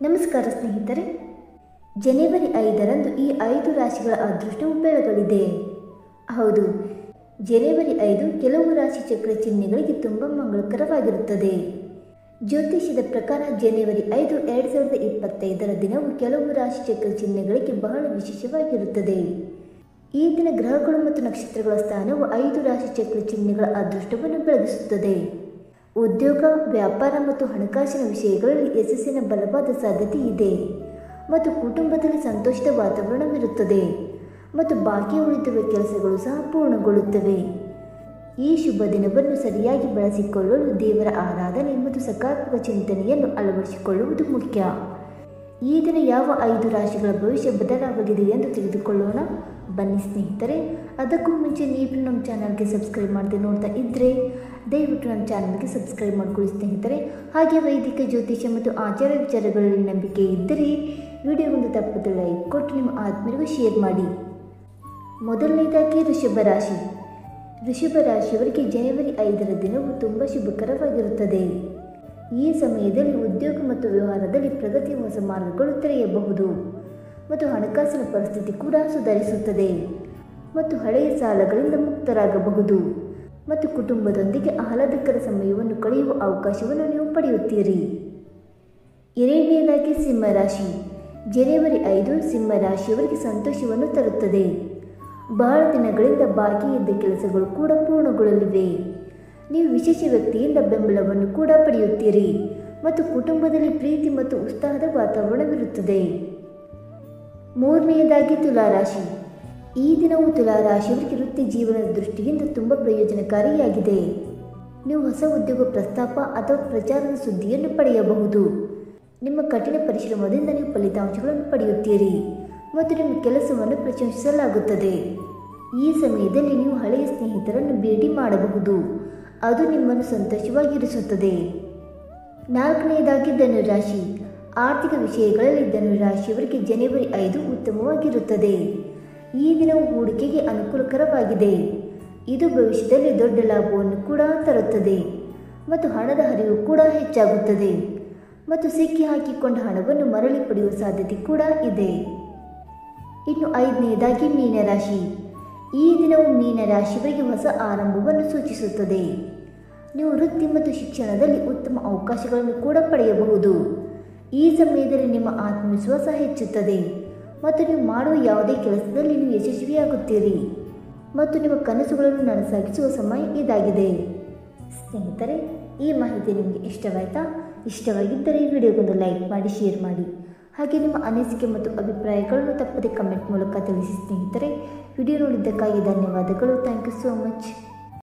ನಮಸ್ಕಾರ ಸ್ನೇಹಿತರೆ, ಜನವರಿ 5ರಂದು ಈ 5 ರಾಶಿಗಳ ಅದೃಷ್ಟವು ಬೆಳಗಲಿದೆ. ಹೌದು, ಜನವರಿ 5 ಕೆಲವು ರಾಶಿ ಚಕ್ರ ಚಿಹ್ನೆಗಳಿಗೆ ತುಂಬ ಮಂಗಳಕರವಾಗಿರುತ್ತದೆ. ಜ್ಯೋತಿಷ್ಯದ ಪ್ರಕಾರ ಜನವರಿ 5, 2025ರ ದಿನವು ಕೆಲವು ರಾಶಿ ಚಕ್ರ ಚಿಹ್ನೆಗಳಿಗೆ ಬಹಳ ವಿಶೇಷವಾಗಿರುತ್ತದೆ. ಈ ದಿನ ಗ್ರಹಗಳು ಮತ್ತು ನಕ್ಷತ್ರಗಳ ಸ್ಥಾನವು 5 ರಾಶಿ ಚಕ್ರ ಚಿಹ್ನೆಗಳ ಅದೃಷ್ಟವನ್ನು ಬೆಳಗಿಸುತ್ತದೆ. ಉದ್ಯೋಗ, ವ್ಯಾಪಾರ ಮತ್ತು ಹಣಕಾಸಿನ ವಿಷಯಗಳಲ್ಲಿ ಯಶಸ್ಸಿನ ಬಲವಾದ ಸಾಧ್ಯತೆ ಇದೆ ಮತ್ತು ಕುಟುಂಬದಲ್ಲಿ ಸಂತೋಷದ ವಾತಾವರಣವಿರುತ್ತದೆ ಮತ್ತು ಬಾಕಿ ಉಳಿದಿರುವ ಕೆಲಸಗಳು ಸಹ ಪೂರ್ಣಗೊಳ್ಳುತ್ತವೆ. ಈ ಶುಭ ದಿನವನ್ನು ಸರಿಯಾಗಿ ಬಳಸಿಕೊಳ್ಳಲು ದೇವರ ಆರಾಧನೆ ಮತ್ತು ಸಕಾರಾತ್ಮಕ ಚಿಂತನೆಯನ್ನು ಅಳವಡಿಸಿಕೊಳ್ಳುವುದು ಮುಖ್ಯ. ಈ ದಿನ ಯಾವ 5 ರಾಶಿಗಳ ಭವಿಷ್ಯ ಬದಲಾಗಲಿದೆ ಎಂದು ತಿಳಿದುಕೊಳ್ಳೋಣ. ಬನ್ನಿ ಸ್ನೇಹಿತರೆ, ಅದಕ್ಕೂ ಮುಂಚೆ ನೀವು ನಮ್ಮ ಚಾನಲ್ಗೆ ಸಬ್ಸ್ಕ್ರೈಬ್ ಮಾಡದೆ ನೋಡ್ತಾ ಇದ್ದರೆ ದಯವಿಟ್ಟು ನಮ್ಮ ಚಾನಲ್ಗೆ ಸಬ್ಸ್ಕ್ರೈಬ್ ಮಾಡಿಕೊಳ್ಳಿ ಸ್ನೇಹಿತರೆ. ಹಾಗೆ ವೈದಿಕ ಜ್ಯೋತಿಷ್ಯ ಮತ್ತು ಆಚಾರ ವಿಚಾರಗಳಲ್ಲಿ ನಂಬಿಕೆ ಇದ್ದರೆ ವಿಡಿಯೋಗೊಂದು ತಪ್ಪದೆ ಲೈಕ್ ಕೊಟ್ಟು ನಿಮ್ಮ ಆತ್ಮೀಯರಿಗೂ ಶೇರ್ ಮಾಡಿ. ಮೊದಲನೇದಾಗಿ ಋಷಭ ರಾಶಿ. ಋಷಭ ರಾಶಿಯವರಿಗೆ ಜನವರಿ 5ರ ದಿನವು ತುಂಬ ಶುಭಕರವಾಗಿರುತ್ತದೆ. ಈ ಸಮಯದಲ್ಲಿ ಉದ್ಯೋಗ ಮತ್ತು ವ್ಯವಹಾರದಲ್ಲಿ ಪ್ರಗತಿಯ ಹೊಸ ಮಾರ್ಗಗಳು ತೆರೆಯಬಹುದು ಮತ್ತು ಹಣಕಾಸಿನ ಪರಿಸ್ಥಿತಿ ಕೂಡ ಸುಧಾರಿಸುತ್ತದೆ ಮತ್ತು ಹಳೆಯ ಸಾಲಗಳಿಂದ ಮುಕ್ತರಾಗಬಹುದು ಮತ್ತು ಕುಟುಂಬದೊಂದಿಗೆ ಆಹ್ಲಾದಕರ ಸಮಯವನ್ನು ಕಳೆಯುವ ಅವಕಾಶವನ್ನು ನೀವು ಪಡೆಯುತ್ತೀರಿ. ಎರಡನೆಯದಾಗಿ ಸಿಂಹರಾಶಿ. ಜನವರಿ 5 ಸಿಂಹರಾಶಿಯವರಿಗೆ ಸಂತೋಷವನ್ನು ತರುತ್ತದೆ. ಬಹಳ ದಿನಗಳಿಂದ ಬಾಕಿ ಇದ್ದ ಕೆಲಸಗಳು ಕೂಡ ಪೂರ್ಣಗೊಳ್ಳಲಿವೆ. ನೀವು ವಿಶೇಷ ವ್ಯಕ್ತಿಯಿಂದ ಬೆಂಬಲವನ್ನು ಕೂಡ ಪಡೆಯುತ್ತೀರಿ ಮತ್ತು ಕುಟುಂಬದಲ್ಲಿ ಪ್ರೀತಿ ಮತ್ತು ಉತ್ಸಾಹದ ವಾತಾವರಣವಿರುತ್ತದೆ. ಮೂರನೆಯದಾಗಿ ತುಲಾರಾಶಿ. ಈ ದಿನವು ತುಲಾರಾಶಿಯವರಿಗೆ ವೃತ್ತಿ ಜೀವನದ ದೃಷ್ಟಿಯಿಂದ ತುಂಬ ಪ್ರಯೋಜನಕಾರಿಯಾಗಿದೆ. ನೀವು ಹೊಸ ಉದ್ಯೋಗ ಪ್ರಸ್ತಾಪ ಅಥವಾ ಪ್ರಚಾರದ ಸುದ್ದಿಯನ್ನು ಪಡೆಯಬಹುದು. ನಿಮ್ಮ ಕಠಿಣ ಪರಿಶ್ರಮದಿಂದ ನೀವು ಫಲಿತಾಂಶಗಳನ್ನು ಪಡೆಯುತ್ತೀರಿ ಮತ್ತು ನಿಮ್ಮ ಕೆಲಸವನ್ನು ಪ್ರಶಂಸಿಸಲಾಗುತ್ತದೆ. ಈ ಸಮಯದಲ್ಲಿ ನೀವು ಹಳೆಯ ಸ್ನೇಹಿತರನ್ನು ಭೇಟಿ ಮಾಡಬಹುದು, ಅದು ನಿಮ್ಮನ್ನು ಸಂತೋಷವಾಗಿರಿಸುತ್ತದೆ. ನಾಲ್ಕನೆಯದಾಗಿ ಧನುರಾಶಿ. ಆರ್ಥಿಕ ವಿಷಯಗಳಲ್ಲಿ ಧನುರಾಶಿಯವರಿಗೆ ಜನವರಿ 5 ಉತ್ತಮವಾಗಿರುತ್ತದೆ. ಈ ದಿನವು ಹೂಡಿಕೆಗೆ ಅನುಕೂಲಕರವಾಗಿದೆ. ಇದು ಭವಿಷ್ಯದಲ್ಲಿ ದೊಡ್ಡ ಲಾಭವನ್ನು ಕೂಡ ತರುತ್ತದೆ ಮತ್ತು ಹಣದ ಹರಿವು ಕೂಡ ಹೆಚ್ಚಾಗುತ್ತದೆ ಮತ್ತು ಸಿಕ್ಕಿ ಹಾಕಿಕೊಂಡ ಹಣವನ್ನು ಮರಳಿ ಪಡೆಯುವ ಸಾಧ್ಯತೆ ಕೂಡ ಇದೆ. ಇನ್ನು 5ನೇದಾಗಿ ಮೀನರಾಶಿ. ಈ ದಿನವು ಮೀನರಾಶಿಯವರಿಗೆ ಹೊಸ ಆರಂಭವನ್ನು ಸೂಚಿಸುತ್ತದೆ. ನೀವು ವೃತ್ತಿ ಮತ್ತು ಶಿಕ್ಷಣದಲ್ಲಿ ಉತ್ತಮ ಅವಕಾಶಗಳನ್ನು ಕೂಡ ಪಡೆಯಬಹುದು. ಈ ಸಮಯದಲ್ಲಿ ನಿಮ್ಮ ಆತ್ಮವಿಶ್ವಾಸ ಹೆಚ್ಚುತ್ತದೆ ಮತ್ತು ನೀವು ಮಾಡುವ ಯಾವುದೇ ಕೆಲಸದಲ್ಲಿ ನೀವು ಯಶಸ್ವಿಯಾಗುತ್ತೀರಿ ಮತ್ತು ನಿಮ್ಮ ಕನಸುಗಳನ್ನು ನನಸಾಗಿಸುವ ಸಮಯ ಇದಾಗಿದೆ. ಸ್ನೇಹಿತರೆ, ಈ ಮಾಹಿತಿ ನಿಮಗೆ ಇಷ್ಟವಾಯಿತಾ? ಇಷ್ಟವಾಗಿದ್ದರೆ ಈ ವಿಡಿಯೋಗೊಂದು ಲೈಕ್ ಮಾಡಿ, ಶೇರ್ ಮಾಡಿ. ಹಾಗೆ ನಿಮ್ಮ ಅನಿಸಿಕೆ ಮತ್ತು ಅಭಿಪ್ರಾಯಗಳನ್ನು ತಪ್ಪದೆ ಕಮೆಂಟ್ ಮೂಲಕ ತಿಳಿಸಿ ಸ್ನೇಹಿತರೆ. ವಿಡಿಯೋ ನೋಡಿದ್ದಕ್ಕಾಗಿ ಧನ್ಯವಾದಗಳು. Thank you so much.